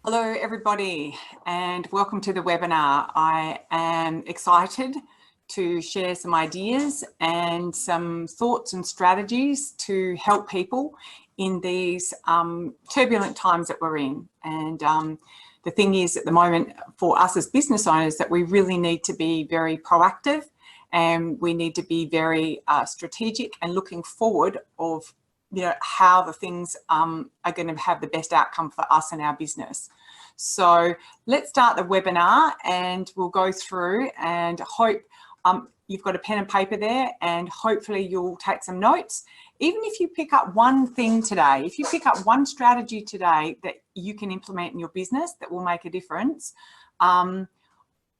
Hello everybody and welcome to the webinar. I am excited to share some ideas and some thoughts and strategies to help people in these turbulent times that we're in. And the thing is at the moment for us as business owners that we really need to be very proactive and we need to be very strategic and looking forward of how the things are going to have the best outcome for us and our business. So let's start the webinar and we'll go through and hope you've got a pen and paper there and hopefully you'll take some notes. Even if you pick up one thing today, if you pick up one strategy today that you can implement in your business that will make a difference,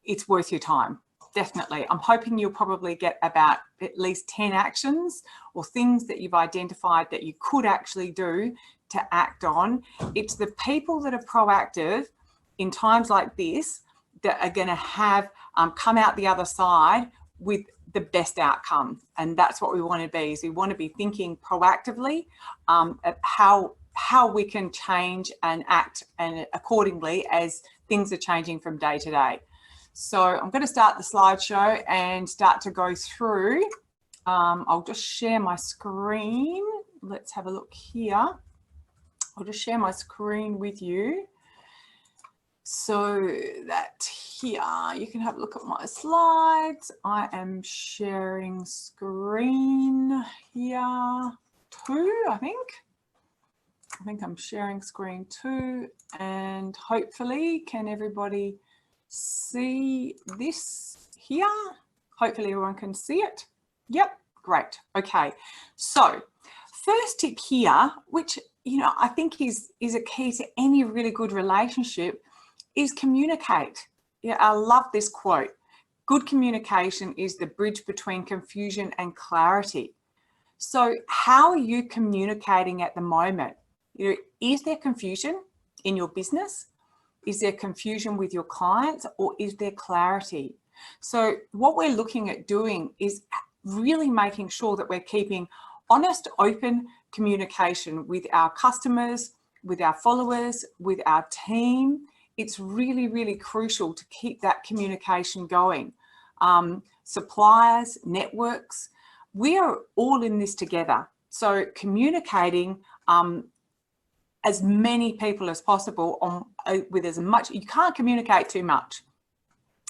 it's worth your time. Definitely. I'm hoping you'll probably get about at least 10 actions or things that you've identified that you could actually do to act on. It's the people that are proactive in times like this that are going to have come out the other side with the best outcome. And that's what we want to be, is we want to be thinking proactively at how we can change and act and accordingly as things are changing from day to day. So I'm going to start the slideshow and start to go through. I'll just share my screen. Let's have a look here. I'll just share my screen with you so that here you can have a look at my slides. I am sharing screen here too, I think I'm sharing screen too, and hopefully can everybody see this here? Hopefully everyone can see it. Yep, great. Okay, so first tip here, which I think is a key to any really good relationship, is communicate. Yeah, I love this quote. Good communication is the bridge between confusion and clarity. So how are you communicating at the moment? Is there confusion in your business? Is there confusion with your clients, or is there clarity? So what we're looking at doing is really making sure that we're keeping honest, open communication with our customers, with our followers, with our team. It's really, really crucial to keep that communication going. Suppliers, networks, we are all in this together. So communicating as many people as possible with as much, you can't communicate too much,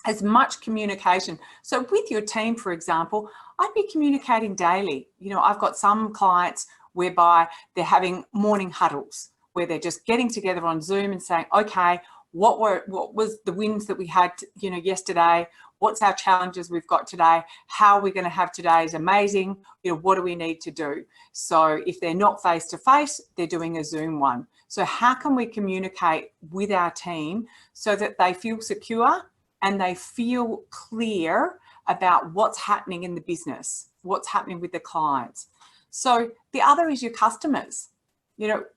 as much communication. So with your team, for example, I'd be communicating daily. I've got some clients whereby they're having morning huddles where they're just getting together on Zoom and saying, okay, what was the wins that we had, yesterday? What's our challenges we've got today? How are we going to have today is amazing. What do we need to do? So if they're not face to face, they're doing a Zoom one. So how can we communicate with our team so that they feel secure and they feel clear about what's happening in the business, what's happening with the clients? So the other is your customers.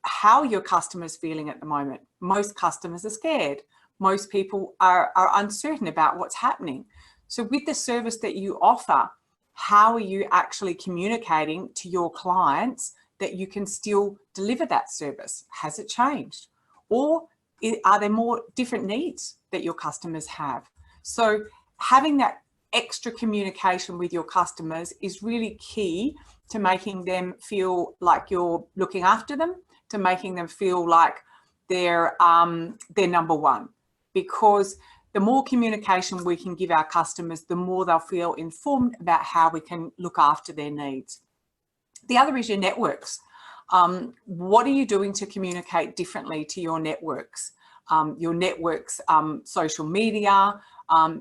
How are your customers feeling at the moment? Most customers are scared. Most people are uncertain about what's happening. So with the service that you offer, how are you actually communicating to your clients that you can still deliver that service? Has it changed? Or are there more different needs that your customers have? So having that extra communication with your customers is really key to making them feel like you're looking after them, to making them feel like they're number one. Because the more communication we can give our customers, the more they'll feel informed about how we can look after their needs. The other is your networks. What are you doing to communicate differently to your networks? Social media,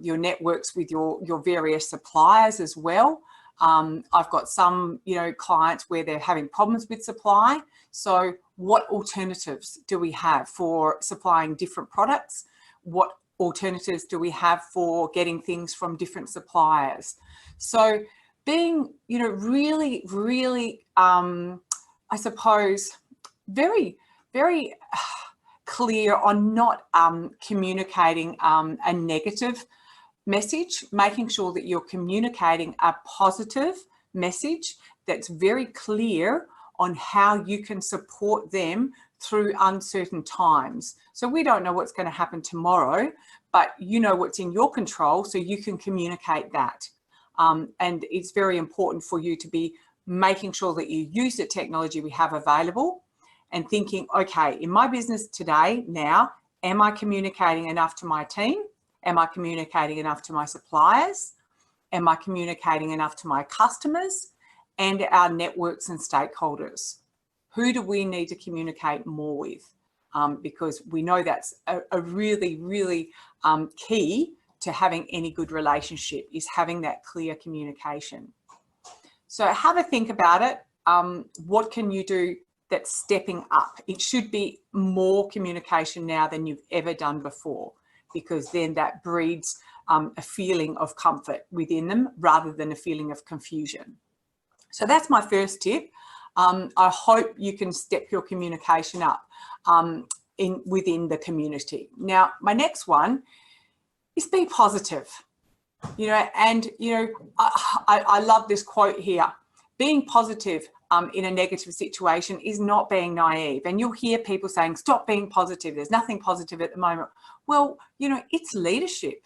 your networks with your various suppliers as well. I've got some, clients where they're having problems with supply. So what alternatives do we have for supplying different products? What alternatives do we have for getting things from different suppliers? So being, really, really, I suppose, very, very clear on not communicating a negative message, making sure that you're communicating a positive message that's very clear on how you can support them through uncertain times. So we don't know what's going to happen tomorrow, but you know what's in your control, so you can communicate that. And it's very important for you to be making sure that you use the technology we have available and thinking, okay, in my business today, now, am I communicating enough to my team? Am I communicating enough to my suppliers? Am I communicating enough to my customers and our networks and stakeholders? Who do we need to communicate more with? Because we know that's a really, really key to having any good relationship, is having that clear communication. So have a think about it. What can you do that's stepping up? It should be more communication now than you've ever done before, because then that breeds a feeling of comfort within them rather than a feeling of confusion. So that's my first tip. I hope you can step your communication up within the community. Now, my next one is be positive. And I love this quote here. Being positive in a negative situation is not being naive. And you'll hear people saying, stop being positive. There's nothing positive at the moment. Well, it's leadership.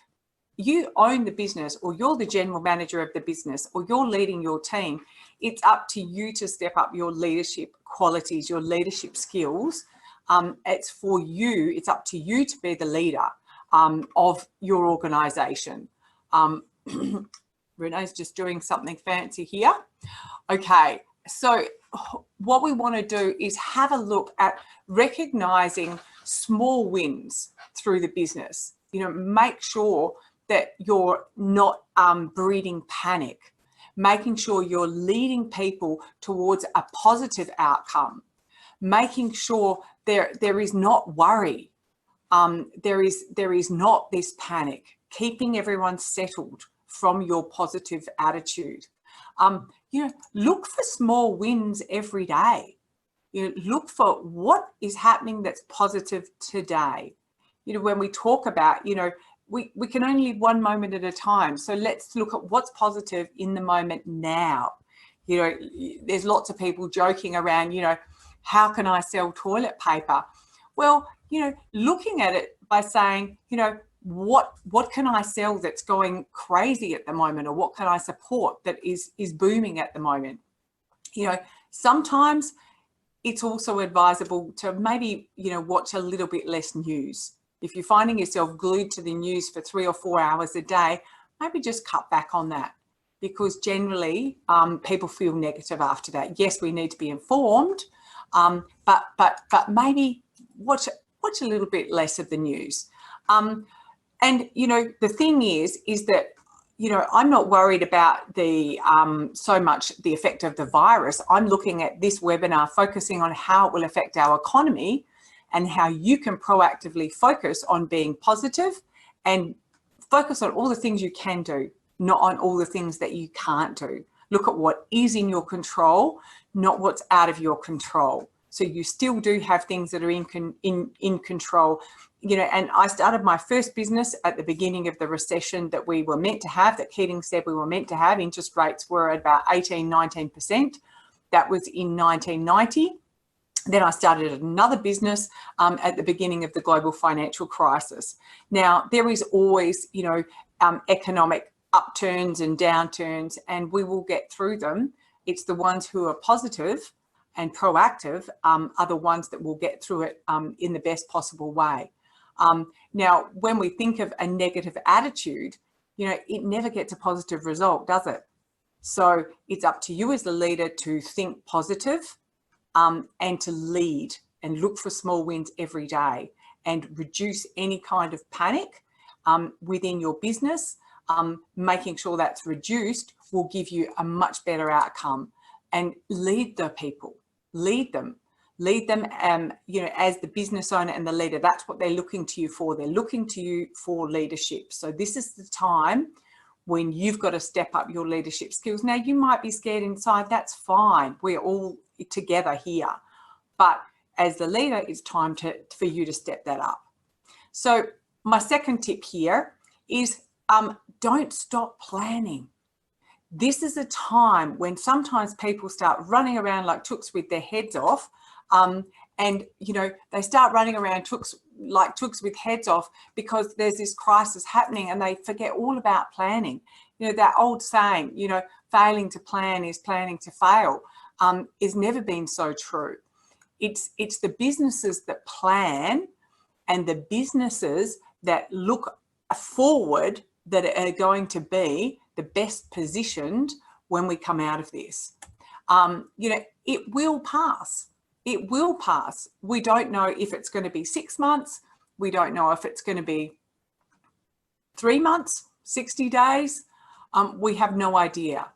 You own the business, or you're the general manager of the business, or you're leading your team. It's up to you to step up your leadership qualities, your leadership skills. It's for you. It's up to you to be the leader of your organisation. Renee's just doing something fancy here. Okay, so what we want to do is have a look at recognising small wins through the business. Make sure that you're not breeding panic, making sure you're leading people towards a positive outcome, making sure there is not worry, there is not this panic, keeping everyone settled from your positive attitude. Look for small wins every day. Look for what is happening that's positive today. When we talk about, we can only live one moment at a time. So let's look at what's positive in the moment now. There's lots of people joking around, how can I sell toilet paper? Well, looking at it by saying, what can I sell that's going crazy at the moment, or what can I support that is booming at the moment? Sometimes it's also advisable to maybe, watch a little bit less news. If you're finding yourself glued to the news for 3 or 4 hours a day, maybe just cut back on that, because generally people feel negative after that. Yes, we need to be informed, but maybe watch a little bit less of the news. And the thing is that I'm not worried about the so much the effect of the virus. I'm looking at this webinar focusing on how it will affect our economy, and how you can proactively focus on being positive and focus on all the things you can do, not on all the things that you can't do. Look at what is in your control, not what's out of your control. So you still do have things that are in control. And I started my first business at the beginning of the recession that we were meant to have, that Keating said we were meant to have. Interest rates were at about 18–19%. That was in 1990. Then I started another business at the beginning of the global financial crisis. Now, there is always, economic upturns and downturns, and we will get through them. It's the ones who are positive and proactive are the ones that will get through it in the best possible way. Now, when we think of a negative attitude, it never gets a positive result, does it? So it's up to you as the leader to think positive, and to lead and look for small wins every day, and reduce any kind of panic within your business. Making sure that's reduced will give you a much better outcome. And lead the people, lead them as the business owner and the leader. That's what they're looking to you for. They're looking to you for leadership. So this is the time when you've got to step up your leadership skills. Now, you might be scared inside. That's fine. We're all together here. But as the leader, it's time for you to step that up. So my second tip here is don't stop planning. This is a time when sometimes people start running around like tooks with their heads off, and And, you know, they start running around like tooks with heads off because there's this crisis happening, and they forget all about planning. You know, that old saying, you know, failing to plan is planning to fail, is never been so true. It's the businesses that plan and the businesses that look forward that are going to be the best positioned when we come out of this. You know, it will pass. It will pass. We don't know if it's going to be 6 months. We don't know if it's going to be 3 months, 60 days. We have no idea,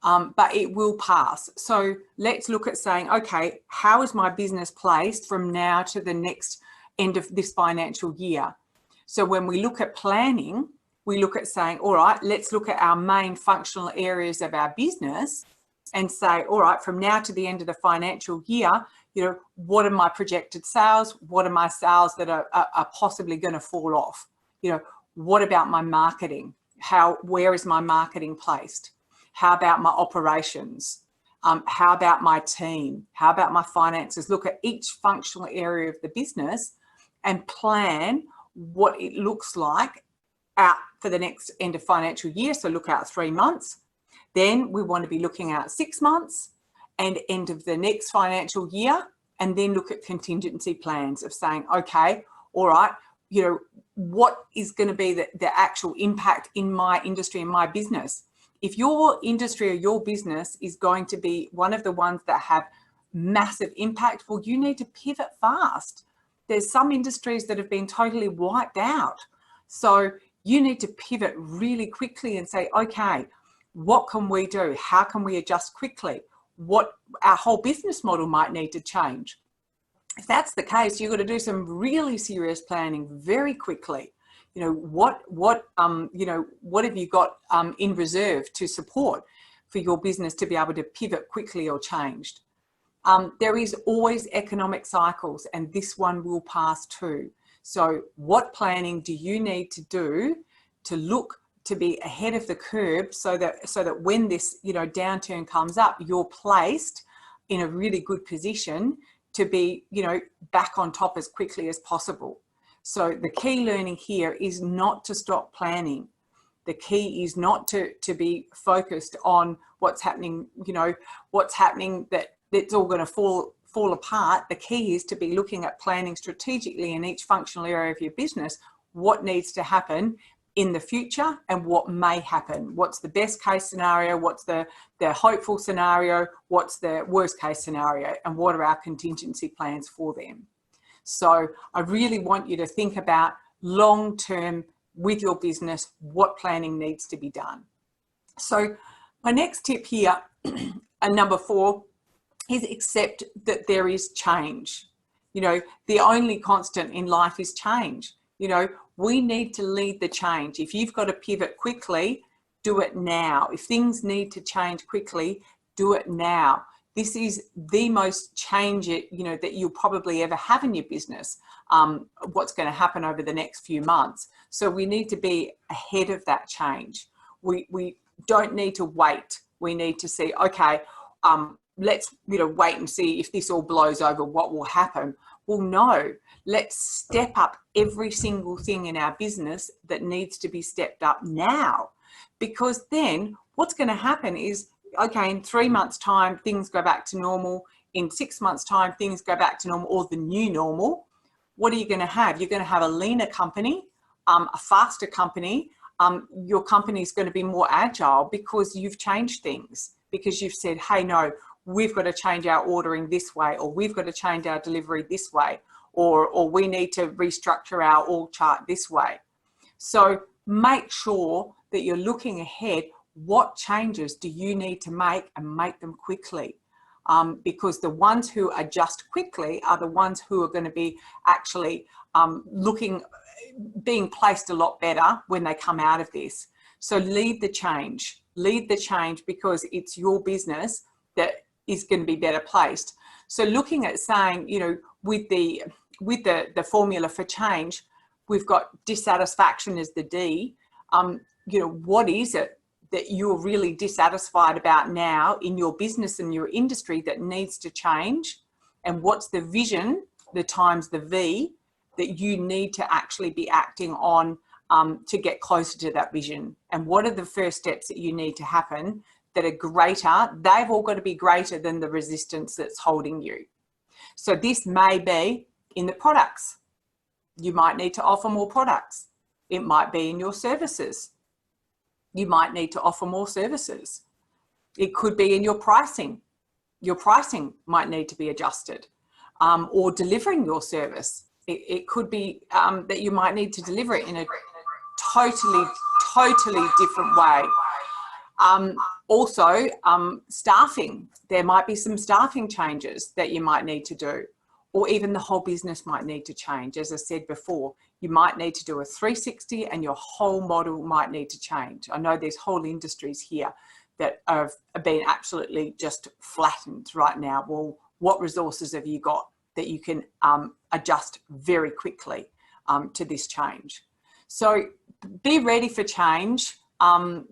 but it will pass. So let's look at saying, okay, how is my business placed from now to the next end of this financial year? So when we look at planning, we look at saying, all right, let's look at our main functional areas of our business and say, all right, from now to the end of the financial year, you know, what are my projected sales? What are my sales that are possibly going to fall off? You know, what about my marketing? Where is my marketing placed? How about my operations? How about my team? How about my finances? Look at each functional area of the business and plan what it looks like out for the next end of financial year. So look out 3 months. Then we want to be looking at 6 months and end of the next financial year, and then look at contingency plans of saying, okay, all right, you know, what is going to be the actual impact in my industry and my business? If your industry or your business is going to be one of the ones that have massive impact, well, you need to pivot fast. There's some industries that have been totally wiped out. So you need to pivot really quickly and say, okay, what can we do? How can we adjust quickly? What our whole business model might need to change. If that's the case, you've got to do some really serious planning very quickly. You know, what have you got in reserve to support for your business to be able to pivot quickly or changed? There is always economic cycles, and this one will pass too. So what planning do you need to do to look to be ahead of the curve so that when this, you know, downturn comes up, you're placed in a really good position to be, you know, back on top as quickly as possible. So the key learning here is not to stop planning. The key is not to be focused on what's happening, you know, what's happening that it's all going to fall apart. The key is to be looking at planning strategically in each functional area of your business, what needs to happen in the future and what may happen. What's the best case scenario? What's the hopeful scenario? What's the worst case scenario? And what are our contingency plans for them? So I really want you to think about long term with your business, what planning needs to be done. So my next tip here, and number 4, is accept that there is change. You know, the only constant in life is change. You know, we need to lead the change. If you've got to pivot quickly, do it now. If things need to change quickly, do it now. This is the most change, you know, that you'll probably ever have in your business. What's going to happen over the next few months. So we need to be ahead of that change. We don't need to wait. We need to see, okay, let's, you know, wait and see if this all blows over, what will happen. Well, no, let's step up every single thing in our business that needs to be stepped up now, because then what's going to happen is, okay, in 3 months' time, things go back to normal. In 6 months' time, things go back to normal, or the new normal. What are you going to have? You're going to have a leaner company, a faster company. Your company is going to be more agile because you've changed things, because you've said, hey, no, we've got to change our ordering this way, or we've got to change our delivery this way, or we need to restructure our org chart this way. So make sure that you're looking ahead. What changes do you need to make, and make them quickly? Because the ones who adjust quickly are the ones who are going to be actually being placed a lot better when they come out of this. So lead the change, because it's your business that is going to be better placed. So looking at saying, you know, with the formula for change, we've got dissatisfaction as the D. You know, what is it that you're really dissatisfied about now in your business and your industry that needs to change? And what's the vision the times the V that you need to actually be acting on to get closer to that vision. And what are the first steps that you need to happen that are greater? They've all got to be greater than the resistance that's holding you. So this may be in the products. You might need to offer more products. It might be in your services. You might need to offer more services. It could be in your pricing. Your pricing might need to be adjusted, or delivering your service. It could be that you might need to deliver it in a totally different way. Also, staffing. There might be some staffing changes that you might need to do, or even the whole business might need to change. As I said before, you might need to do a 360 and your whole model might need to change. I know there's whole industries here that have been absolutely just flattened right now. Well, what resources have you got that you can adjust very quickly to this change? So be ready for change.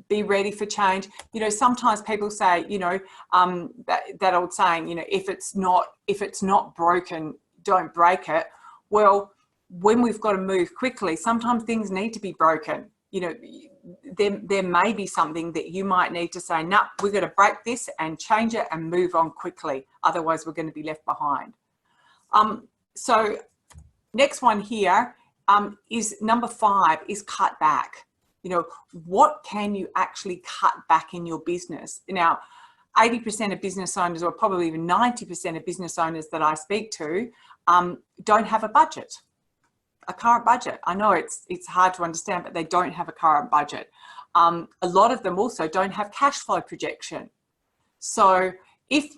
Be ready for change. You know, sometimes people say, you know, that old saying, you know, if it's not broken, don't break it. Well, when we've got to move quickly, sometimes things need to be broken. You know, there may be something that you might need to say, no, we're going to break this and change it and move on quickly. Otherwise, we're going to be left behind. So next one here is number 5 is cut back. You know, what can you actually cut back in your business? Now, 80% of business owners, or probably even 90% of business owners that I speak to, don't have a budget. A current budget. I know it's hard to understand, but they don't have a current budget. A lot of them also don't have cash flow projection. So if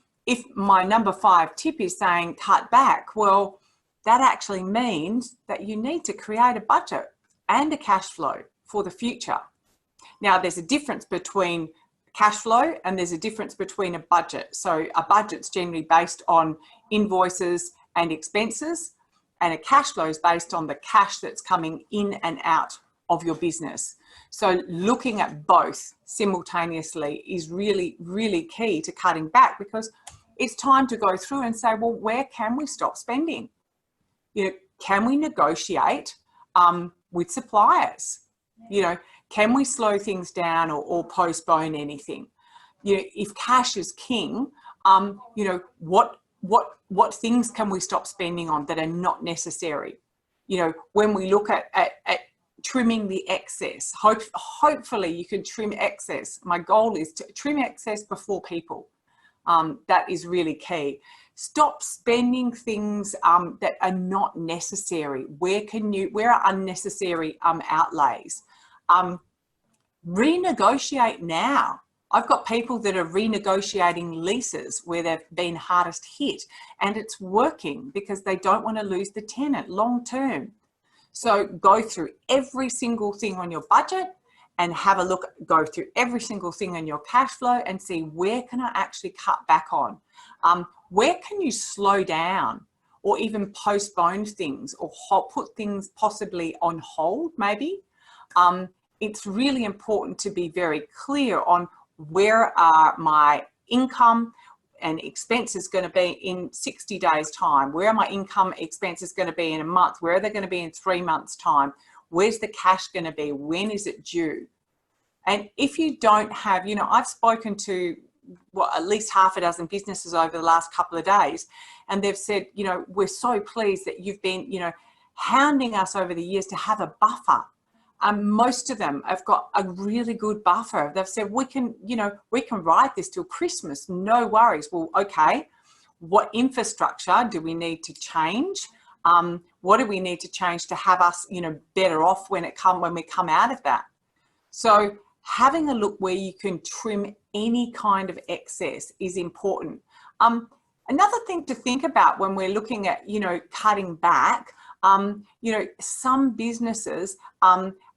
my number 5 tip is saying cut back, well, that actually means that you need to create a budget and a cash flow for the future. Now, there's a difference between cash flow and there's a difference between a budget. So a budget's generally based on invoices and expenses, and a cash flow is based on the cash that's coming in and out of your business. So looking at both simultaneously is really, really key to cutting back, because it's time to go through and say, well, where can we stop spending? You know, can we negotiate with suppliers? You know, can we slow things down or postpone anything? You know, if cash is king, you know, what things can we stop spending on that are not necessary? You know, when we look at trimming the excess, hopefully you can trim excess. My goal is to trim excess before people. That is really key. Stop spending things that are not necessary. Where are unnecessary outlays? Renegotiate now. I've got people that are renegotiating leases where they've been hardest hit, and it's working because they don't want to lose the tenant long term. So go through every single thing on your budget and have a look, go through every single thing in your cash flow and see where can I actually cut back on? Where can you slow down or even postpone things or put things possibly on hold maybe? It's really important to be very clear on where are my income and expenses going to be in 60 days time? Where are my income expenses going to be in a month? Where are they going to be in 3 months time? Where's the cash going to be? When is it due? And if you don't have, you know, I've spoken to at least half a dozen businesses over the last couple of days, and they've said, you know, we're so pleased that you've been, you know, hounding us over the years to have a buffer. Most of them have got a really good buffer. They've said, we can, you know, we can ride this till Christmas, no worries. Well, okay, what infrastructure do we need to change? What do we need to change to have us, you know, better off when we come out of that? So having a look where you can trim any kind of excess is important. Another thing to think about when we're looking at, you know, cutting back, you know, some businesses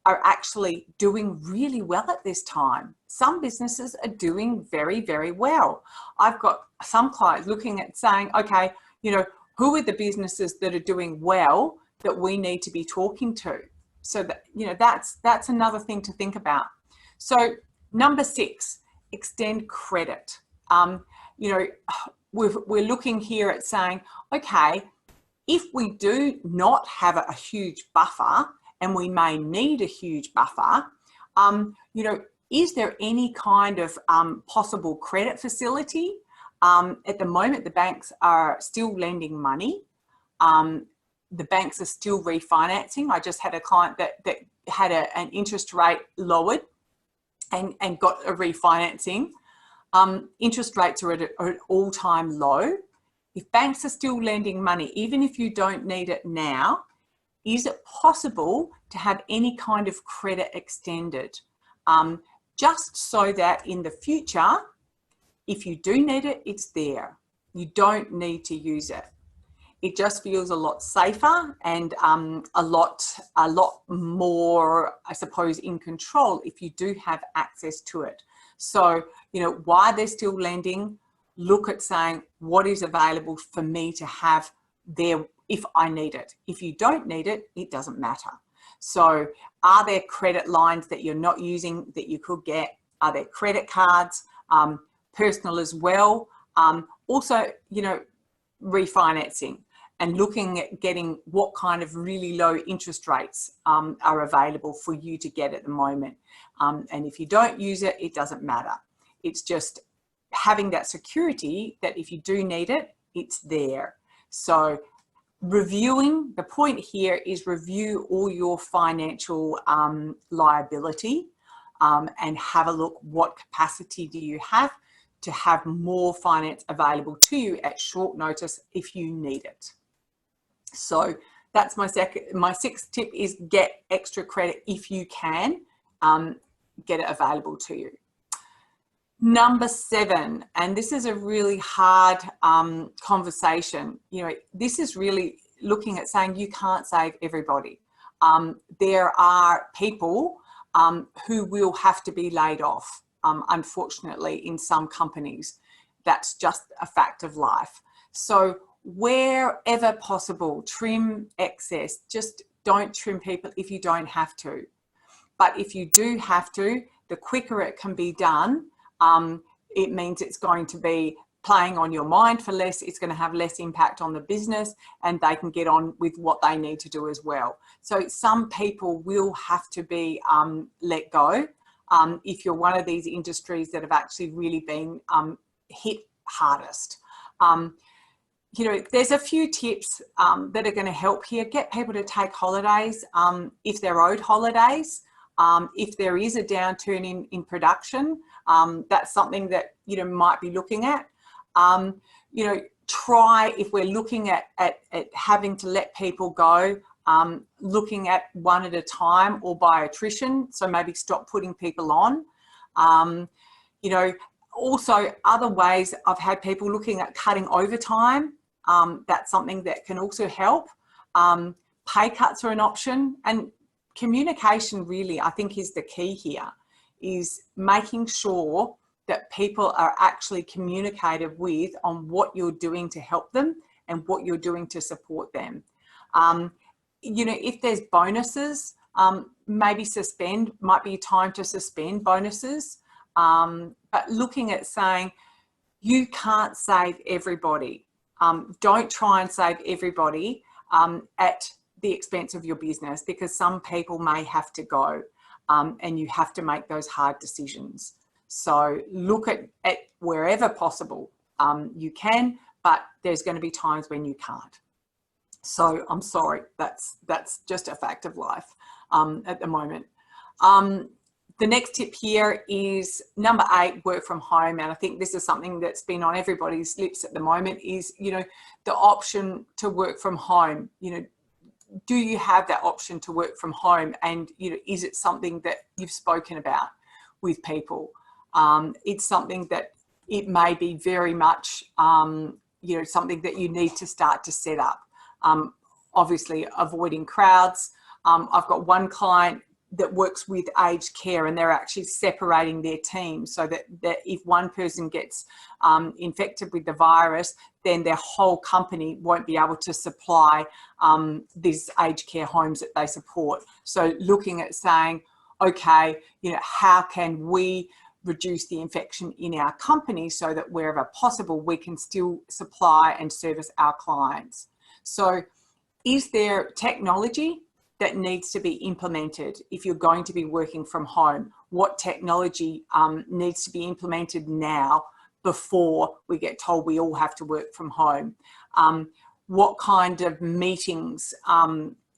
are actually doing really well at this time. Some businesses are doing very, very well. I've got some clients looking at saying, okay, you know, who are the businesses that are doing well that we need to be talking to? So that, you know, that's another thing to think about. So number 6, extend credit. You know, we're looking here at saying, okay, if we do not have a huge buffer, and we may need a huge buffer, you know, is there any kind of possible credit facility? At the moment, the banks are still lending money. The banks are still refinancing. I just had a client that had an interest rate lowered and got a refinancing. Interest rates are at an all-time low. If banks are still lending money, even if you don't need it now, is it possible to have any kind of credit extended? Just so that in the future, if you do need it, it's there. You don't need to use it. It just feels a lot safer and a lot more, I suppose, in control if you do have access to it. So, you know, while they're still lending, look at saying what is available for me to have there if I need it. If you don't need it, it doesn't matter. So are there credit lines that you're not using that you could get? Are there credit cards? Personal as well. Also, you know, refinancing and looking at getting what kind of really low interest rates are available for you to get at the moment. And if you don't use it, it doesn't matter. It's just having that security that if you do need it, it's there. So reviewing, the point here is review all your financial liability and have a look what capacity do you have to have more finance available to you at short notice if you need it. So that's my sixth tip is get extra credit if you can, get it available to you. Number 7, and this is a really hard conversation. You know, this is really looking at saying you can't save everybody. There are people who will have to be laid off, unfortunately, in some companies. That's just a fact of life. So wherever possible, trim excess. Just don't trim people if you don't have to. But if you do have to, the quicker it can be done, it means it's going to be playing on your mind for less, it's going to have less impact on the business, and they can get on with what they need to do as well. So some people will have to be let go if you're one of these industries that have actually really been hit hardest. You know, there's a few tips that are going to help here. Get people to take holidays if they're owed holidays. If there is a downturn in production, that's something that, you know, might be looking at. You know, try, if we're looking at having to let people go, looking at one at a time or by attrition. So maybe stop putting people on. You know, also other ways, I've had people looking at cutting overtime. That's something that can also help. Pay cuts are an option, and communication really, I think, is the key here, is making sure that people are actually communicated with on what you're doing to help them and what you're doing to support them. You know, if there's bonuses, maybe might be time to suspend bonuses. But looking at saying, you can't save everybody. Don't try and save everybody at the expense of your business, because some people may have to go and you have to make those hard decisions. So look at wherever possible you can, but there's going to be times when you can't. So I'm sorry, that's just a fact of life at the moment. The next tip here is number 8, work from home. And I think this is something that's been on everybody's lips at the moment is, you know, the option to work from home. You know, do you have that option to work from home? And, you know, is it something that you've spoken about with people? It's something that it may be very much, you know, something that you need to start to set up. Obviously avoiding crowds. I've got one client that works with aged care, and they're actually separating their team so that if one person gets infected with the virus, then their whole company won't be able to supply these aged care homes that they support. So looking at saying, okay, you know, how can we reduce the infection in our company so that wherever possible, we can still supply and service our clients. So Is there technology that needs to be implemented if you're going to be working from home? What technology needs to be implemented now before we get told we all have to work from home? What kind of meetings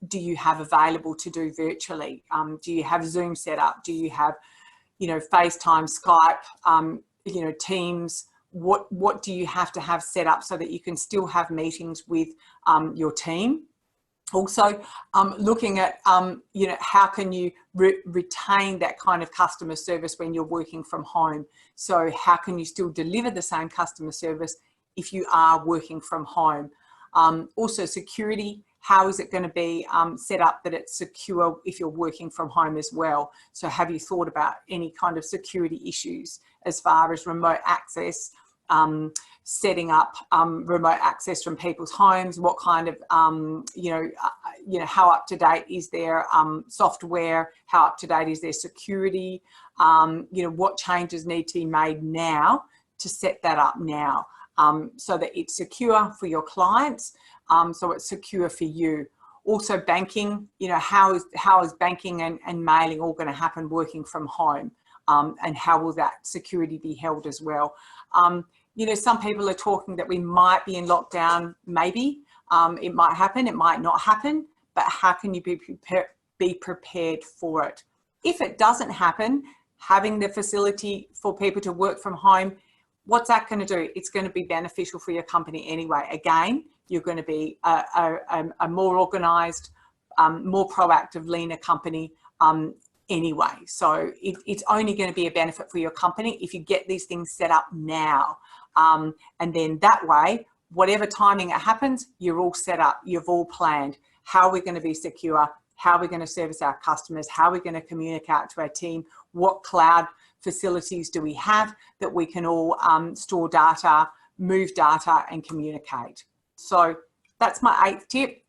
do you have available to do virtually? Do you have Zoom set up? Do you have, FaceTime, Skype, Teams? What do you have to have set up so that you can still have meetings with your team? Also, looking at, how can you retain that kind of customer service when you're working from home? So how can you still deliver the same customer service if you are working from home? Also security, how is it going to be set up that it's secure if you're working from home as well? So have you thought about any kind of security issues as far as remote access, setting up remote access from people's homes? What kind of, how up to date is their software? How up to date is their security? What changes need to be made now to set that up now, so that it's secure for your clients, so it's secure for you. Also banking, how is banking and mailing all going to happen working from home? And how will that security be held as well? Some people are talking that we might be in lockdown, maybe. It might happen, it might not happen, but how can you be prepared for it? If it doesn't happen, having the facility for people to work from home, what's that going to do? It's going to be beneficial for your company anyway. Again, you're going to be a more organised, more proactive, leaner company anyway. So it's only going to be a benefit for your company if you get these things set up now. And then that way, whatever timing it happens, you're all set up, you've all planned. How are we going to be secure? How are we going to service our customers? How are we going to communicate to our team? What cloud facilities do we have that we can all store data, move data and communicate? So that's my 8th tip.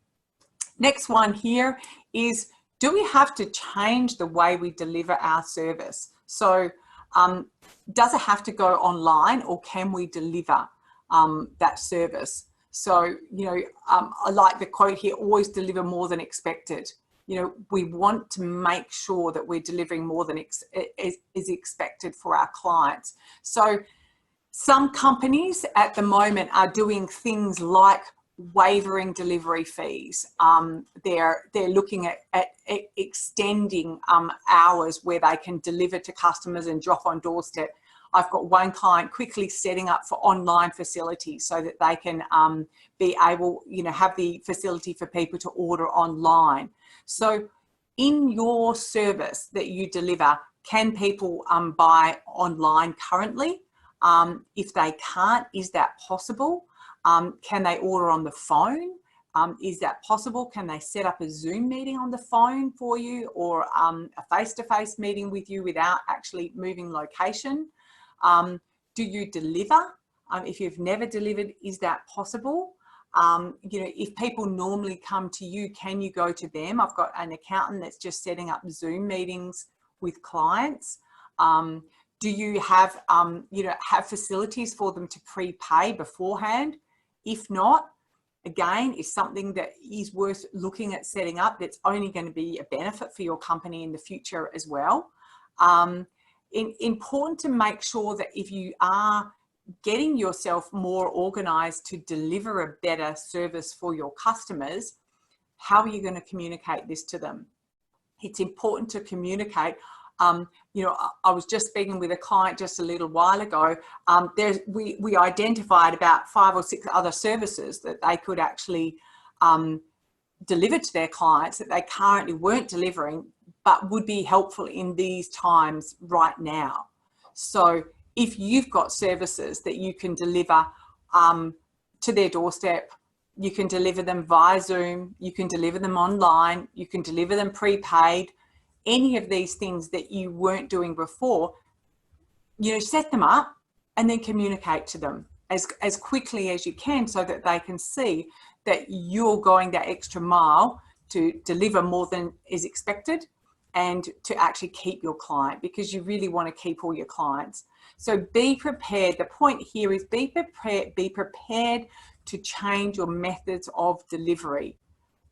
Next one here is, do we have to change the way we deliver our service? So does it have to go online, or can we deliver that service? So, I like the quote here, always deliver more than expected. We want to make sure that we're delivering more than is expected for our clients. So some companies at the moment are doing things like waiving delivery fees. They're looking at extending hours where they can deliver to customers and drop on doorstep. I've got one client quickly setting up for online facilities so that they can be able, have the facility for people to order online. So in your service that you deliver, can people buy online currently? If they can't, is that possible? Can they order on the phone? Is that possible? Can they set up a Zoom meeting on the phone for you, or a face-to-face meeting with you without actually moving location? Do you deliver? If you've never delivered, is that possible? If people normally come to you, can you go to them? I've got an accountant that's just setting up Zoom meetings with clients. Do you have, have facilities for them to prepay beforehand? If not, again, is something that is worth looking at setting up that's only going to be a benefit for your company in the future as well. Important to make sure that if you are getting yourself more organised to deliver a better service for your customers, how are you going to communicate this to them? It's important to communicate. I was just speaking with a client just a little while ago. We identified about 5 or 6 other services that they could actually deliver to their clients that they currently weren't delivering, but would be helpful in these times right now. So if you've got services that you can deliver to their doorstep, you can deliver them via Zoom, you can deliver them online, you can deliver them prepaid, any of these things that you weren't doing before, set them up and then communicate to them as quickly as you can so that they can see that you're going that extra mile to deliver more than is expected and to actually keep your client, because you really want to keep all your clients. So be prepared. The point here is be prepared to change your methods of delivery.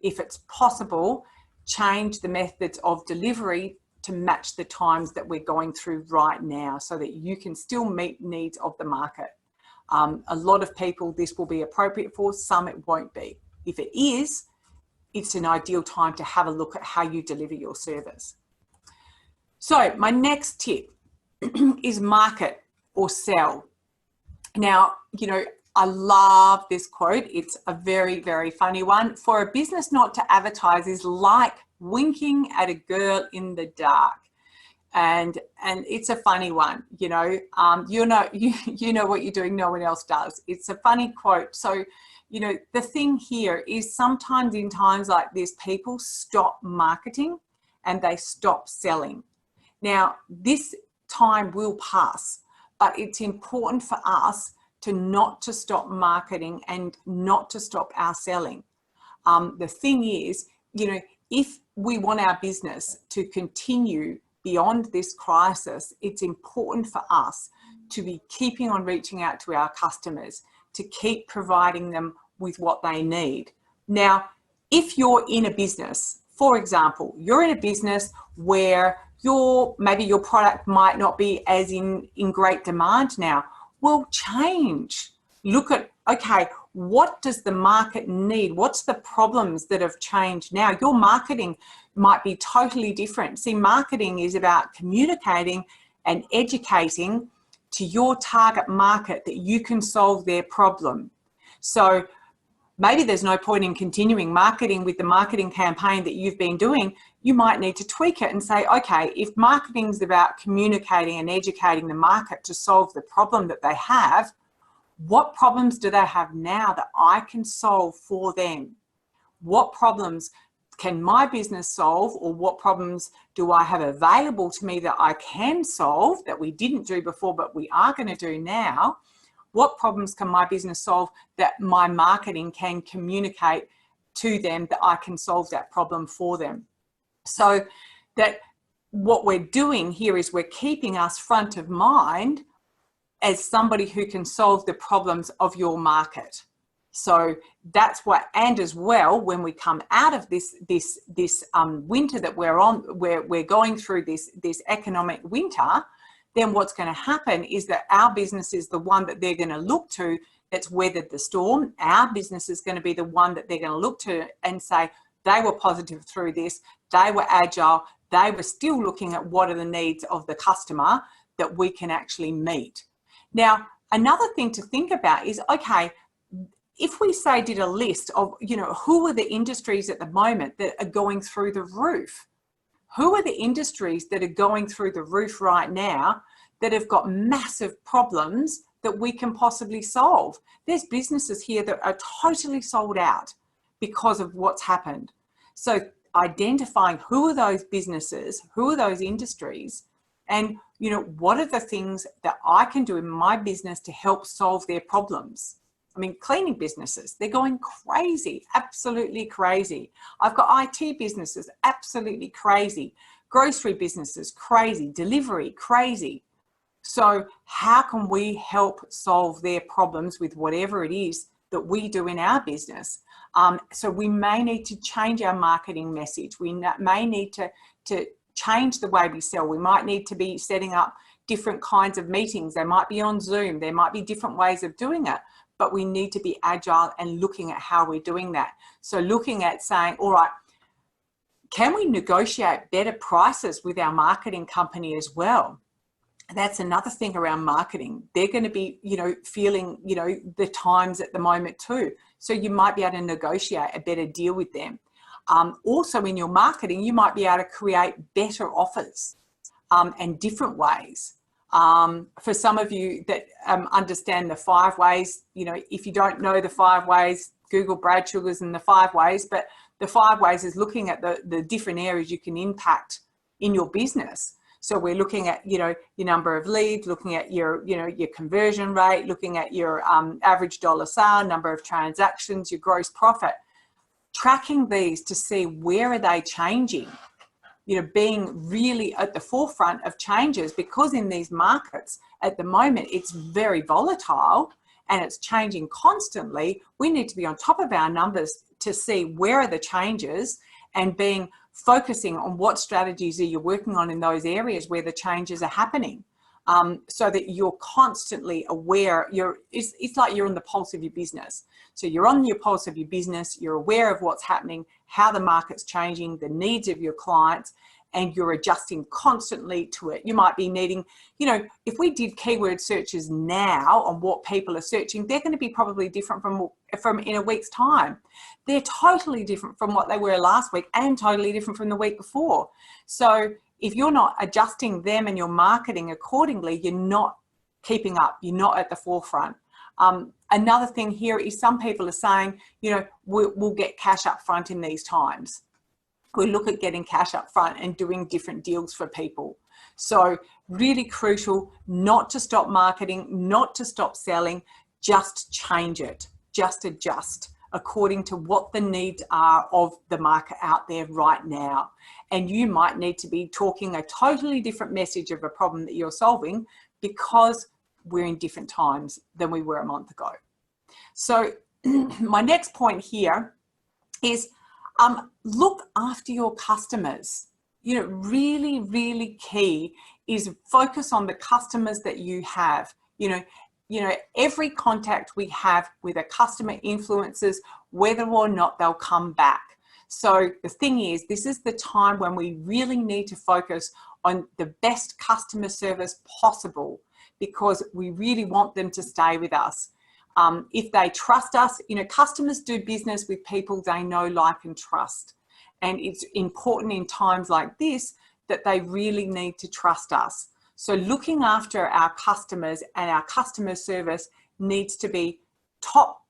if it's possible, change the methods of delivery to match the times that we're going through right now so that you can still meet needs of the market. A lot of people this will be appropriate for, some it won't be. If it is, it's an ideal time to have a look at how you deliver your service. So my next tip is market or sell. Now, you know, I love this quote. It's a very, very funny one. For a business not to advertise is like winking at a girl in the dark. And it's a funny one, you know, you know what you're doing, no one else does. It's a funny quote. So, you know, the thing here is sometimes in times like this, people stop marketing and they stop selling. Now, this time will pass, but it's important for us to not to stop marketing and not to stop our selling. The thing is, you know, if we want our business to continue beyond this crisis, it's important for us to be keeping on reaching out to our customers, to keep providing them with what they need. Now, if you're in a business, for example, you're in a business where maybe your product might not be as in great demand now, well, change. Look at, okay, what does the market need? What's the problems that have changed now? Your marketing might be totally different. See, marketing is about communicating and educating to your target market that you can solve their problem. So maybe there's no point in continuing marketing with the marketing campaign that you've been doing. You might need to tweak it and say, okay, if marketing is about communicating and educating the market to solve the problem that they have, what problems do they have now that I can solve for them? What problems can my business solve, or what problems do I have available to me that I can solve that we didn't do before but we are going to do now? What problems can my business solve that my marketing can communicate to them that I can solve that problem for them? So that what we're doing here is we're keeping us front of mind as somebody who can solve the problems of your market. So that's what, and as well, when we come out of this winter that we're going through this economic winter, then what's going to happen is that our business is the one that they're going to look to that's weathered the storm. Our business is going to be the one that they're going to look to and say they were positive through this, they were agile, they were still looking at what are the needs of the customer that we can actually meet. Now, another thing to think about is, okay, if we say did a list of, you know, who are the industries at the moment that are going through the roof? Who are the industries that are going through the roof right now that have got massive problems that we can possibly solve? There's businesses here that are totally sold out because of what's happened. So identifying who are those businesses, who are those industries, and, you know, what are the things that I can do in my business to help solve their problems? I mean, cleaning businesses, they're going crazy, absolutely crazy. I've got IT businesses, absolutely crazy. Grocery businesses, crazy. Delivery, crazy. So how can we help solve their problems with whatever it is that we do in our business? So we may need to change our marketing message. We may need to change the way we sell. We might need to be setting up different kinds of meetings. They might be on Zoom. There might be different ways of doing it. But we need to be agile and looking at how we're doing that. So looking at saying, all right, can we negotiate better prices with our marketing company as well? That's another thing around marketing. They're going to be, you know, feeling, you know, the times at the moment too. So you might be able to negotiate a better deal with them. Also in your marketing, you might be able to create better offers and different ways. For some of you that understand the 5 ways, you know, if you don't know the 5 ways, Google Brad Sugars and the 5 ways, but the 5 ways is looking at the different areas you can impact in your business. So we're looking at, you know, your number of leads, looking at your, you know, your conversion rate, looking at your average dollar sale, number of transactions, your gross profit, tracking these to see where are they changing. You know, being really at the forefront of changes, because in these markets at the moment, it's very volatile and it's changing constantly. We need to be on top of our numbers to see where are the changes and focusing on what strategies are you working on in those areas where the changes are happening. So that you're constantly aware. It's like you're on the pulse of your business. So you're on your pulse of your business, you're aware of what's happening, how the market's changing, the needs of your clients, and you're adjusting constantly to it. You might be needing, if we did keyword searches now on what people are searching, they're going to be probably different from in a week's time. They're totally different from what they were last week and totally different from the week before. So if you're not adjusting them and your marketing accordingly, you're not keeping up, you're not at the forefront. Another thing here is some people are saying, we'll get cash up front in these times. We look at getting cash up front and doing different deals for people. So really crucial not to stop marketing, not to stop selling, just change it, just adjust according to what the needs are of the market out there right now. And you might need to be talking a totally different message of a problem that you're solving because we're in different times than we were a month ago. So my next point here is look after your customers. Really, really key is focus on the customers that you have. Every contact we have with a customer influences whether or not they'll come back. So the thing is, this is the time when we really need to focus on the best customer service possible because we really want them to stay with us. If they trust us, customers do business with people they know, like, and trust. And it's important in times like this that they really need to trust us. So looking after our customers and our customer service needs to be top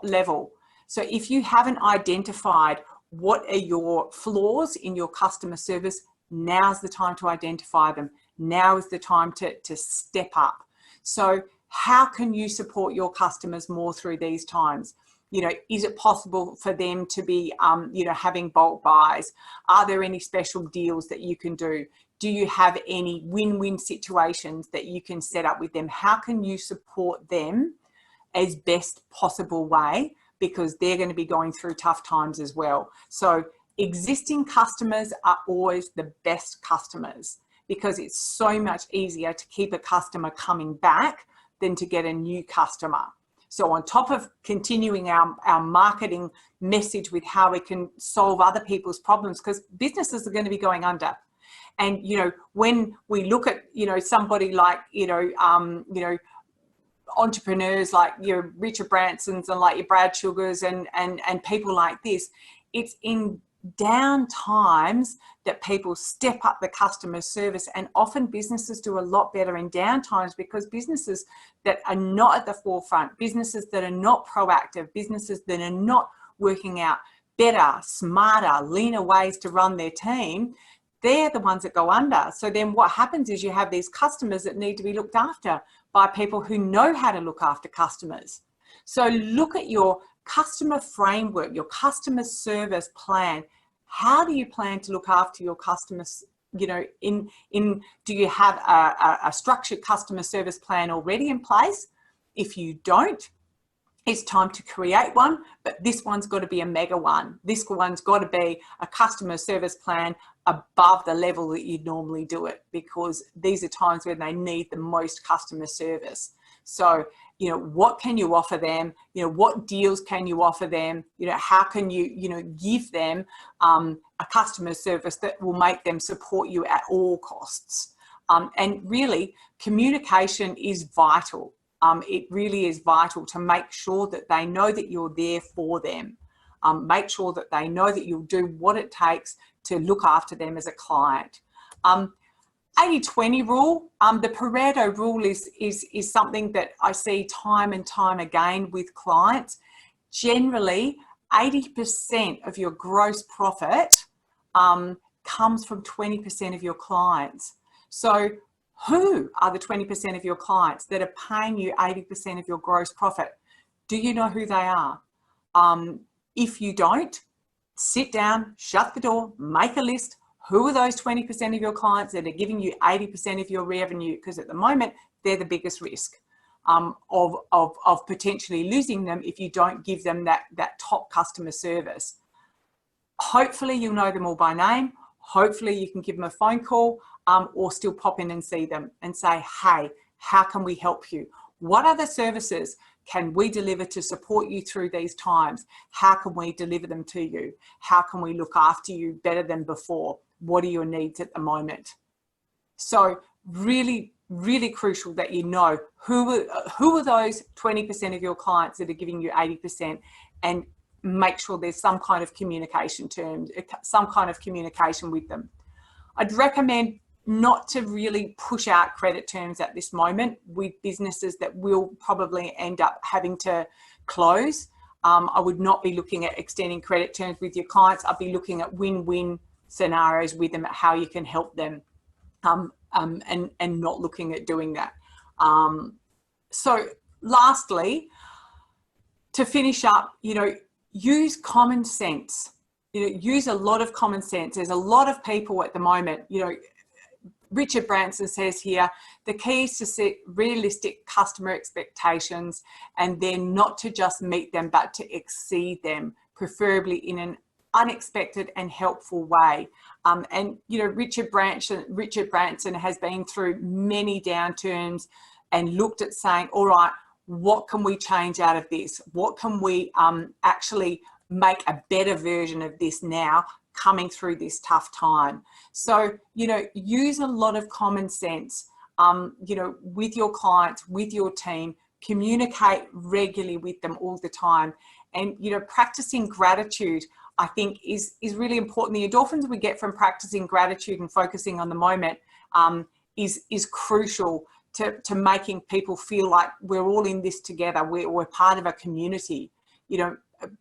level. So if you haven't identified what are your flaws in your customer service, now's the time to identify them. Now is the time to step up. So how can you support your customers more through these times? Is it possible for them to be, having bulk buys? Are there any special deals that you can do? Do you have any win-win situations that you can set up with them? How can you support them as best possible way? Because they're going to be going through tough times as well. So existing customers are always the best customers because it's so much easier to keep a customer coming back than to get a new customer. So on top of continuing our marketing message with how we can solve other people's problems, because businesses are going to be going under. And, when we look at, somebody like, entrepreneurs like your Richard Bransons and like your Brad Sugars and people like this, it's in down times that people step up the customer service, and often businesses do a lot better in down times because businesses that are not at the forefront, businesses that are not proactive, businesses that are not working out better, smarter, leaner ways to run their team, they're the ones that go under. So then what happens is you have these customers that need to be looked after by people who know how to look after customers. So look at your customer framework, your customer service plan. How do you plan to look after your customers? Do you have a structured customer service plan already in place? If you don't, it's time to create one, but this one's got to be a mega one. This one's got to be a customer service plan above the level that you normally do it, because these are times when they need the most customer service. So, what can you offer them? What deals can you offer them? How can you, give them a customer service that will make them support you at all costs? And really, communication is vital. It really is vital to make sure that they know that you're there for them. Make sure that they know that you'll do what it takes to look after them as a client. 80-20 rule, the Pareto rule is something that I see time and time again with clients. Generally, 80% of your gross profit comes from 20% of your clients. So who are the 20% of your clients that are paying you 80% of your gross profit? Do you know who they are? If you don't, sit down, shut the door, make a list. Who are those 20% of your clients that are giving you 80% of your revenue? Because at the moment, they're the biggest risk. of potentially losing them if you don't give them that top customer service. Hopefully you'll know them all by name. Hopefully you can give them a phone call or still pop in and see them and say, hey, how can we help you? What other services can we deliver to support you through these times? How can we deliver them to you? How can we look after you better than before? What are your needs at the moment? So really, really crucial that you know who are those 20% of your clients that are giving you 80%, and make sure there's some kind of communication terms, some kind of communication with them. I'd recommend not to really push out credit terms at this moment with businesses that will probably end up having to close. I would not be looking at extending credit terms with your clients. I'd be looking at win-win scenarios with them, at how you can help them, and not looking at doing that. So lastly, to finish up, use common sense. Use a lot of common sense. There's a lot of people at the moment, Richard Branson says here, the key is to set realistic customer expectations and then not to just meet them, but to exceed them, preferably in an unexpected and helpful way. Richard Branson has been through many downturns and looked at saying, all right, what can we change out of this? What can we actually make a better version of this now, coming through this tough time? So, use a lot of common sense, with your clients, with your team, communicate regularly with them all the time. And, practicing gratitude, I think is really important. The endorphins we get from practicing gratitude and focusing on the moment is crucial to making people feel like we're all in this together. We're part of a community.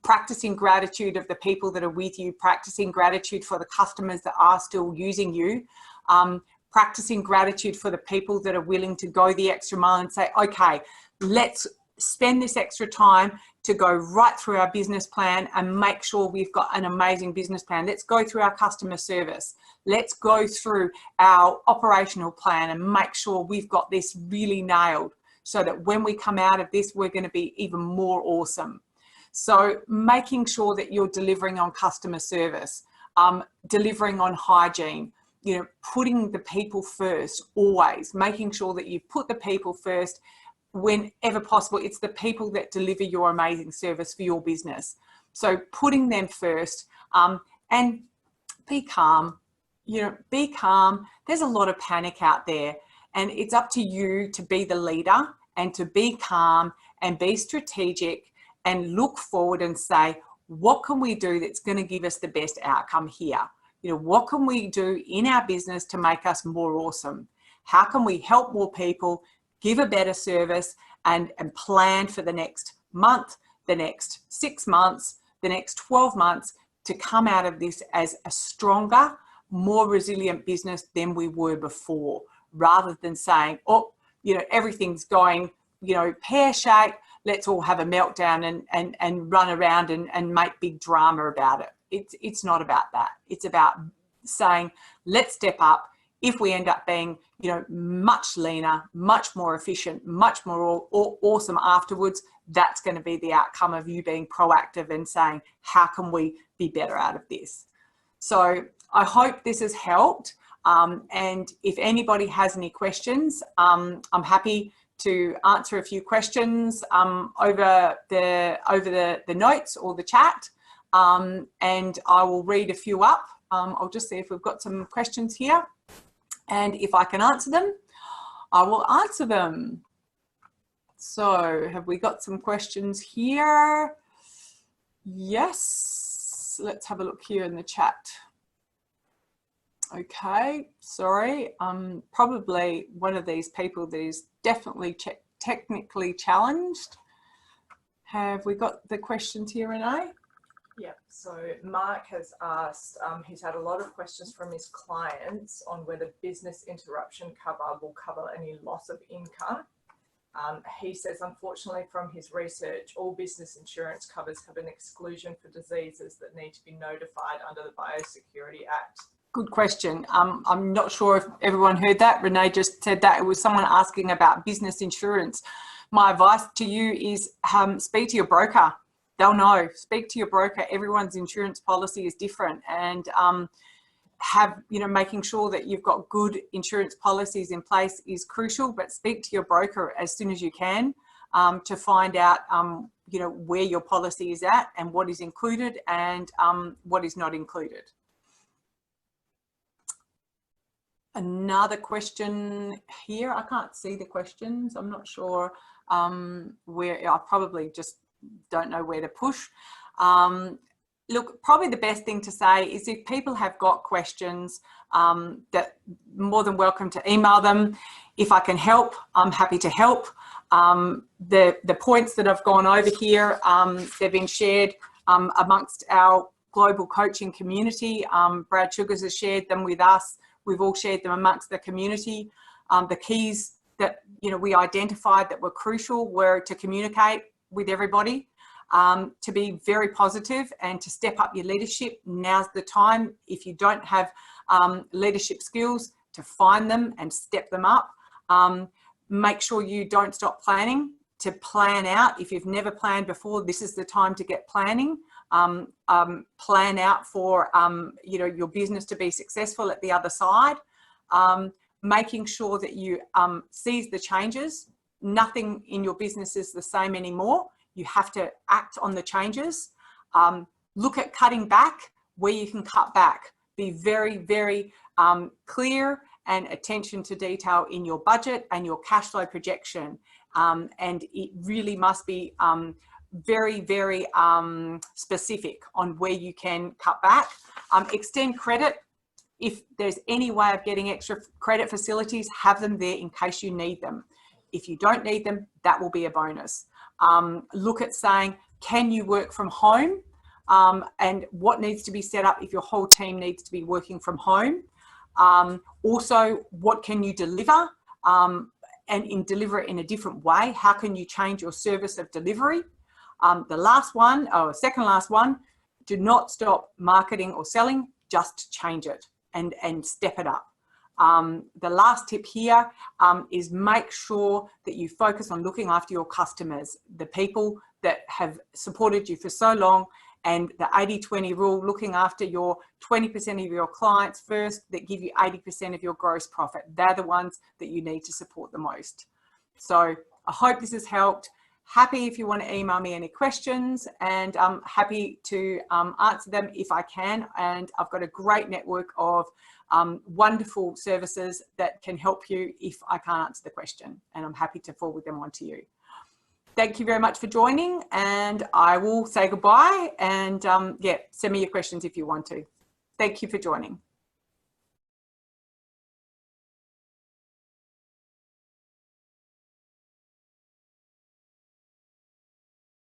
Practicing gratitude of the people that are with you, practicing gratitude for the customers that are still using you, practicing gratitude for the people that are willing to go the extra mile and say, okay, let's spend this extra time to go right through our business plan and make sure we've got an amazing business plan. Let's go through our customer service. Let's go through our operational plan and make sure we've got this really nailed, so that when we come out of this, we're going to be even more awesome. So making sure that you're delivering on customer service, delivering on hygiene, putting the people first, always making sure that you put the people first whenever possible. It's the people that deliver your amazing service for your business. So putting them first, and be calm, be calm. There's a lot of panic out there, and it's up to you to be the leader and to be calm and be strategic and look forward and say, what can we do that's going to give us the best outcome here? What can we do in our business to make us more awesome? How can we help more people, give a better service, and plan for the next month, the next 6 months, the next 12 months to come out of this as a stronger, more resilient business than we were before, rather than saying, oh, everything's going, pear-shaped. Let's all have a meltdown and run around and make big drama about it. It's not about that. It's about saying, let's step up. If we end up being, much leaner, much more efficient, much more awesome afterwards, that's going to be the outcome of you being proactive and saying, how can we be better out of this? So I hope this has helped. And if anybody has any questions, I'm happy to answer a few questions over the notes or the chat, and I will read a few up. I'll just see if we've got some questions here, and if I can answer them, I will answer them. So have we got some questions here? Yes, let's have a look here in the chat. Okay, sorry, I'm probably one of these people that is definitely technically challenged. Have we got the questions here, Renee? Yeah, so Mark has asked, he's had a lot of questions from his clients on whether business interruption cover will cover any loss of income. He says, unfortunately, from his research, all business insurance covers have an exclusion for diseases that need to be notified under the Biosecurity Act. Good question. I'm not sure if everyone heard that. Renee just said that. It was someone asking about business insurance. my advice to you is speak to your broker. They'll know. Speak to your broker. Everyone's insurance policy is different, and making sure that you've got good insurance policies in place is crucial. But speak to your broker as soon as you can to find out where your policy is at and what is included and what is not included. Another question here. I can't see the questions. I'm not sure where. I probably just don't know where to push. Look, probably the best thing to say is if people have got questions, that more than welcome to email them. If I can help, I'm happy to help. The points that I've gone over here, they've been shared amongst our global coaching community. Brad Sugars has shared them with us. We've all shared them amongst the community. The keys that we identified that were crucial were to communicate with everybody, to be very positive and to step up your leadership. Now's the time. If you don't have leadership skills, to find them and step them up. Make sure you don't stop planning, to plan out. If you've never planned before, this is the time to get planning. Plan out for your business to be successful at the other side. Making sure that you seize the changes. Nothing in your business is the same anymore. You have to act on the changes. Look at cutting back where you can cut back. Be very, very clear and attention to detail in your budget and your cash flow projection. And it really must be very, very specific on where you can cut back. Extend credit. If there's any way of getting extra credit facilities, have them there in case you need them. If you don't need them, that will be a bonus. Look at saying, can you work from home? And what needs to be set up if your whole team needs to be working from home? Also, what can you deliver? And deliver it in a different way. How can you change your service of delivery? The last one, or second last one, do not stop marketing or selling, just change it and step it up. The last tip here is make sure that you focus on looking after your customers, the people that have supported you for so long, and the 80-20 rule, looking after your 20% of your clients first that give you 80% of your gross profit. They're the ones that you need to support the most. So I hope this has helped. Happy if you want to email me any questions, and I'm happy to answer them if I can. And I've got a great network of wonderful services that can help you if I can't answer the question, and I'm happy to forward them on to you. Thank you very much for joining, and I will say goodbye, and yeah, send me your questions if you want to. Thank you for joining.